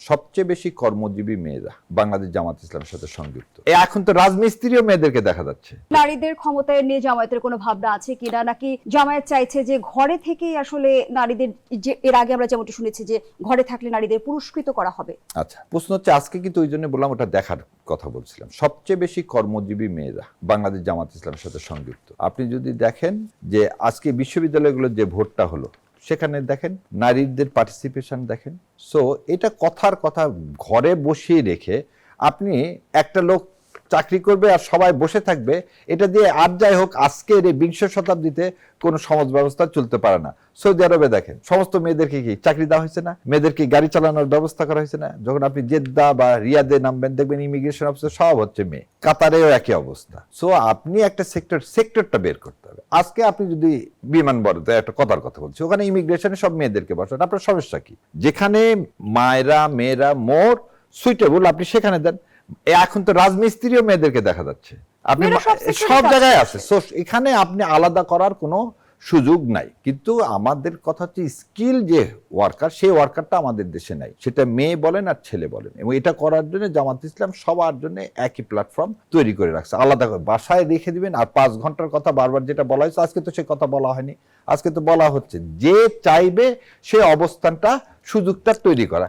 সবচেয়ে বেশি কর্মজীবী মেয়েরা বাংলাদেশ জামাত ইসলামের সাথে সংযুক্ত। এখন তো রাজমিস্ত্রিও মেয়েদেরকে দেখা যাচ্ছে। নারীদের ক্ষমতায় নিয়ে জামায়াতের কোনো ভাবনা আছে কিনা, নাকি জামায়াত চাইছে যে ঘরে থেকেই আসলে নারীদের, যে এর আগে আমরা যেমনটা শুনেছি যে ঘরে থাকলে নারীদের পুরস্কৃত করা হবে? আচ্ছা, প্রশ্ন হচ্ছে আজকে কিন্তু ওই জন্য বললাম ওটা দেখার কথা বলছিলাম। সবচেয়ে বেশি কর্মজীবী মেয়েরা বাংলাদেশ জামাত ইসলামের সাথে সংযুক্ত। আপনি যদি দেখেন যে আজকে বিশ্ববিদ্যালয়গুলোর যে ভোটটা হলো সেখানে দেখেন নারীদের পার্টিসিপেশন দেখেন। সো এটা কথার কথা ঘরে বসিয়ে রেখে আপনি একটা লোক চাকরি করবে আর সবাই বসে থাকবে, এটা দিয়ে আর যাই হোক আজকের এই 20 শতাব্দীতে কোনো সমাজ ব্যবস্থা চলতে পারে না। সৌদি আরবে দেখেন সমস্ত মেয়েদেরকে কি চাকরি দেওয়া হয়েছে না, মেয়েদেরকে গাড়ি চালানোর ব্যবস্থা করা হয়েছে না। যখন আপনি জেদ্দা বা রিয়াদে নামবেন দেখবেন ইমিগ্রেশন অফিসার সব হচ্ছে মেয়ে। কাতারেও একই অবস্থা। সো আপনি একটা সেক্টরটা বের করতে হবে। আজকে আপনি যদি বিমানবন্দরে একটা কথার কথা বলছি, ওখানে ইমিগ্রেশনে সব মেয়েদেরকে বসান, আপনার সমস্যা কি? যেখানে মায়েরা মেয়েরা মোর সুইটেবল আপনি সেখানে দেন। এখন তো রাজমিস্ত্রিও মেয়েদেরকে দেখা যাচ্ছে, আপনি সব জায়গায় আছে। সো এখানে আপনি আলাদা করার কোনো সুযোগ নাই। কিন্তু আমাদের কথা হচ্ছে স্কিল যে ওয়ার্কার, সেই ওয়ার্কারটা আমাদের দেশে নাই, সেটা মেয়ে বলেন আর ছেলে বলেন। এবং এটা করার জন্য জামাত ইসলাম সবার জন্য একই প্ল্যাটফর্ম তৈরি করে রাখছে। আলাদা করে বাসায় রেখে দিবেন। আর 5 ঘন্টার কথা বারবার যেটা বলা হয়েছে, আজকে তো সে কথা বলা হয়নি, আজকে তো বলা হচ্ছে যে চাইবে সে অবস্থানটা সুযোগটা তৈরি করা।